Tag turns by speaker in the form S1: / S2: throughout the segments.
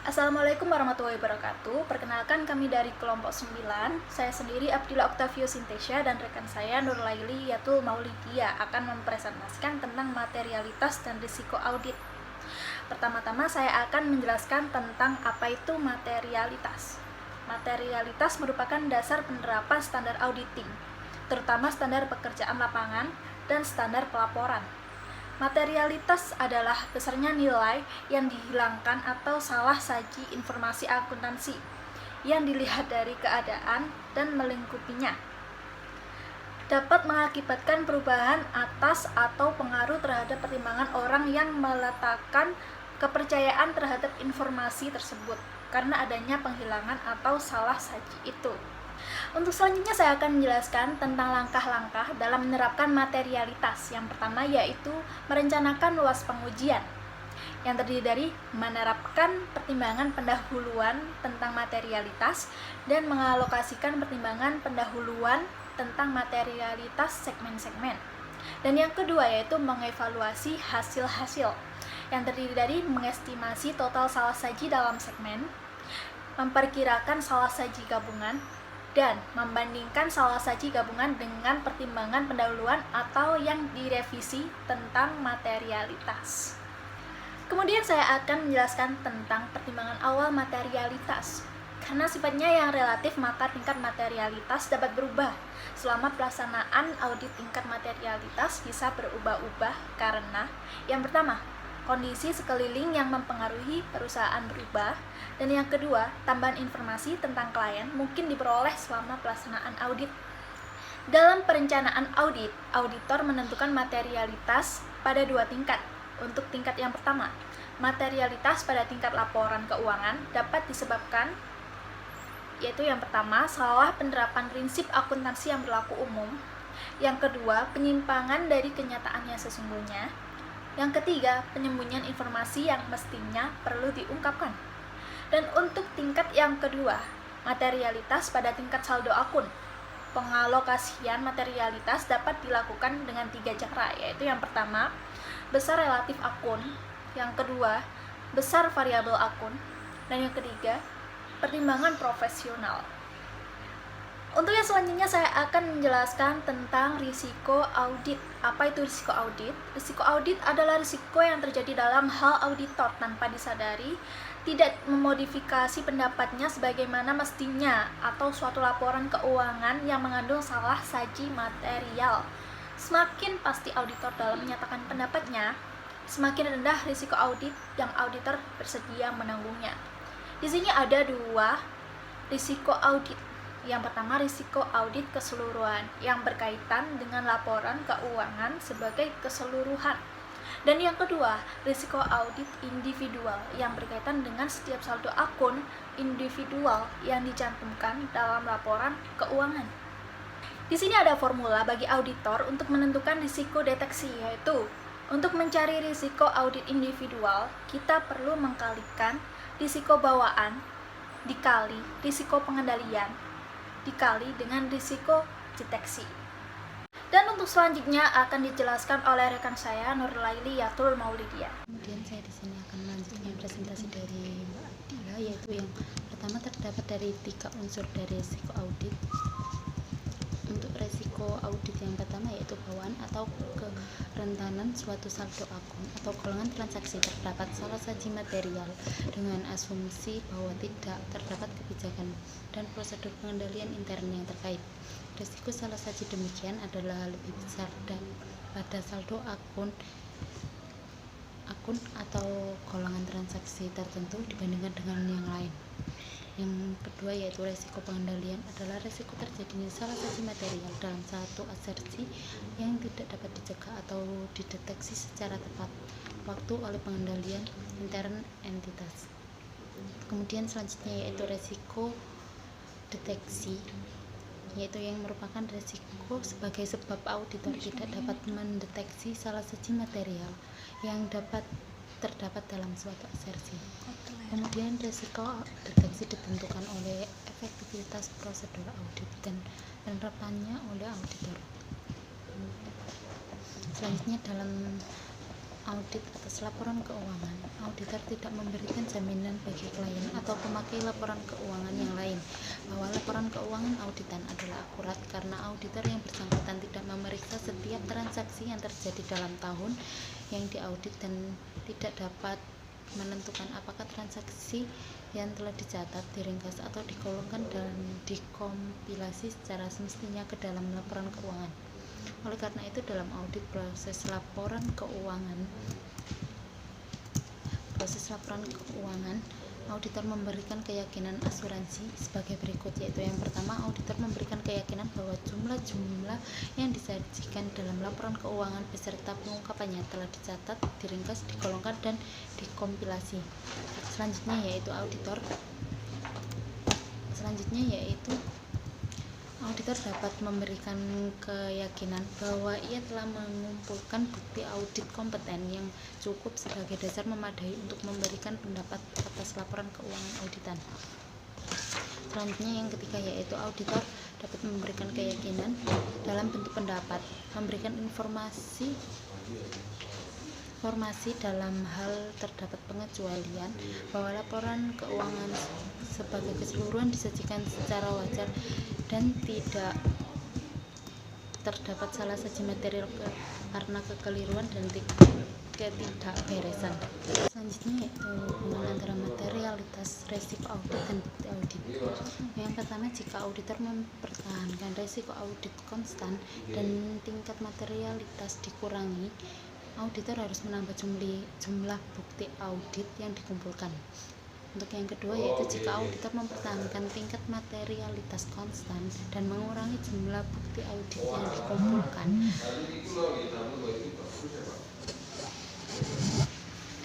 S1: Assalamualaikum warahmatullahi wabarakatuh. Perkenalkan kami dari kelompok 9. Saya sendiri Abdillah Octavio Sintesia dan rekan saya Nurlaili Yatul Maulidia akan mempresentasikan tentang materialitas dan risiko audit. Pertama-tama saya akan menjelaskan tentang apa itu materialitas. Materialitas merupakan dasar penerapan standar auditing, terutama standar pekerjaan lapangan dan standar pelaporan. Materialitas adalah besarnya nilai yang dihilangkan atau salah saji informasi akuntansi yang dilihat dari keadaan dan melingkupinya. Dapat mengakibatkan perubahan atas atau pengaruh terhadap pertimbangan orang yang meletakkan kepercayaan terhadap informasi tersebut karena adanya penghilangan atau salah saji itu. Untuk selanjutnya saya akan menjelaskan tentang langkah-langkah dalam menerapkan materialitas. Yang pertama yaitu merencanakan luas pengujian, yang terdiri dari menerapkan pertimbangan pendahuluan tentang materialitas dan mengalokasikan pertimbangan pendahuluan tentang materialitas segmen-segmen. Dan yang kedua yaitu mengevaluasi hasil-hasil, yang terdiri dari mengestimasi total salah saji dalam segmen, memperkirakan salah saji gabungan, dan membandingkan salah saji gabungan dengan pertimbangan pendahuluan atau yang direvisi tentang materialitas. Kemudian saya akan menjelaskan tentang pertimbangan awal materialitas. Karena sifatnya yang relatif, maka tingkat materialitas dapat berubah. Selama pelaksanaan audit, tingkat materialitas bisa berubah-ubah karena yang pertama, kondisi sekeliling yang mempengaruhi perusahaan berubah, dan yang kedua, tambahan informasi tentang klien mungkin diperoleh selama pelaksanaan audit. Dalam perencanaan audit, auditor menentukan materialitas pada dua tingkat. Untuk tingkat yang pertama, materialitas pada tingkat laporan keuangan dapat disebabkan, yaitu yang pertama, salah penerapan prinsip akuntansi yang berlaku umum. Yang kedua, penyimpangan dari kenyataan yang sesungguhnya. Yang ketiga, penyembunyian informasi yang mestinya perlu diungkapkan. Dan untuk tingkat yang kedua, materialitas pada tingkat saldo akun. Pengalokasian materialitas dapat dilakukan dengan 3 cara, yaitu yang pertama, besar relatif akun, yang kedua, besar variabel akun, dan yang ketiga, pertimbangan profesional. Untuk yang selanjutnya saya akan menjelaskan tentang risiko audit. Apa itu risiko audit? Risiko audit adalah risiko yang terjadi dalam hal auditor tanpa disadari tidak memodifikasi pendapatnya sebagaimana mestinya atau suatu laporan keuangan yang mengandung salah saji material. Semakin pasti auditor dalam menyatakan pendapatnya, semakin rendah risiko audit yang auditor bersedia menanggungnya. Di sini ada 2 risiko audit. Yang pertama, risiko audit keseluruhan yang berkaitan dengan laporan keuangan sebagai keseluruhan. Dan yang kedua, risiko audit individual yang berkaitan dengan setiap saldo akun individual yang dicantumkan dalam laporan keuangan. Di sini ada formula bagi auditor untuk menentukan risiko deteksi, yaitu untuk mencari risiko audit individual, kita perlu mengkalikan risiko bawaan dikali risiko pengendalian dikali dengan risiko deteksi. Dan untuk selanjutnya akan dijelaskan oleh rekan saya Nurlaili Yatul Maulidia.
S2: Kemudian saya di sini akan melanjutkan presentasi dari Mbak Adila, yaitu yang pertama terdapat dari 3 unsur dari risiko audit. Untuk risiko audit yang pertama yaitu bawaan atau kerentanan suatu saldo akun atau golongan transaksi terdapat salah saji material dengan asumsi bahwa tidak terdapat kebijakan dan prosedur pengendalian intern yang terkait. Risiko salah saji demikian adalah lebih besar pada saldo akun atau golongan transaksi tertentu dibandingkan dengan yang lain. Yang kedua yaitu risiko pengendalian adalah risiko terjadinya salah saji material dalam satu asersi yang tidak dapat dicegah atau dideteksi secara tepat waktu oleh pengendalian intern entitas. Kemudian selanjutnya yaitu risiko deteksi, yaitu yang merupakan risiko sebagai sebab auditor tidak dapat mendeteksi salah saji material yang terdapat dalam suatu asersi. Kemudian risiko deteksi ditentukan oleh efektivitas prosedur audit dan penerapannya oleh auditor. Selanjutnya dalam audit atas laporan keuangan. Auditor tidak memberikan jaminan bagi klien atau pemakai laporan keuangan yang lain bahwa laporan keuangan auditan adalah akurat karena auditor yang bersangkutan tidak memeriksa setiap transaksi yang terjadi dalam tahun yang diaudit dan tidak dapat menentukan apakah transaksi yang telah dicatat, diringkas atau digolongkan dan dikompilasi secara semestinya ke dalam laporan keuangan. Oleh karena itu, dalam audit proses laporan keuangan, auditor memberikan keyakinan asuransi sebagai berikut, yaitu yang pertama, auditor memberikan keyakinan bahwa jumlah-jumlah yang disajikan dalam laporan keuangan beserta pengungkapannya telah dicatat, diringkas, digolongkan, dan dikompilasi. Selanjutnya yaitu auditor dapat memberikan keyakinan bahwa ia telah mengumpulkan bukti audit kompeten yang cukup sebagai dasar memadai untuk memberikan pendapat atas laporan keuangan auditan. Selanjutnya yang ketiga yaitu auditor dapat memberikan keyakinan dalam bentuk pendapat, memberikan informasi dalam hal terdapat pengecualian bahwa laporan keuangan sebagai keseluruhan disajikan secara wajar dan tidak terdapat salah saji material karena kekeliruan dan ketidakberesan. Selanjutnya yaitu hubungan antara materialitas resiko audit dan bukti audit. Yang pertama, jika auditor mempertahankan resiko audit konstan dan tingkat materialitas dikurangi, auditor harus menambah jumlah bukti audit yang dikumpulkan. Untuk yang kedua yaitu jika auditor mempertahankan tingkat materialitas konstan dan mengurangi jumlah bukti audit yang dikumpulkan,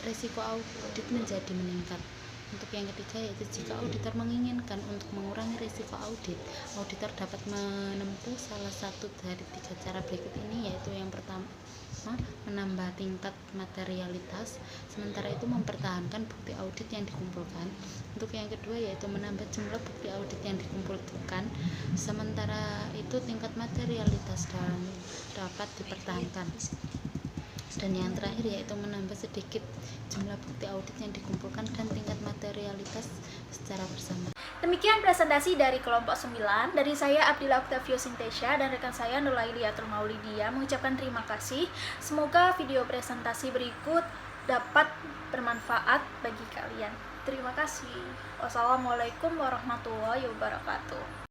S2: risiko audit menjadi meningkat. Untuk yang ketiga yaitu jika auditor menginginkan untuk mengurangi risiko audit, auditor dapat menempuh salah satu dari 3 cara berikut ini, yaitu yang pertama, menambah tingkat materialitas, sementara itu mempertahankan bukti audit yang dikumpulkan. Untuk yang kedua yaitu menambah jumlah bukti audit yang dikumpulkan, sementara itu tingkat materialitas dapat dipertahankan. Dan yang terakhir yaitu menambah sedikit jumlah bukti audit yang dikumpulkan dan tingkat materialitas secara bersama.
S1: Demikian presentasi dari kelompok 9. Dari saya Abdillah Octavio Sintesia dan rekan saya Nurlailiatul Maulidia mengucapkan terima kasih. Semoga video presentasi berikut dapat bermanfaat bagi kalian. Terima kasih. Wassalamualaikum warahmatullahi wabarakatuh.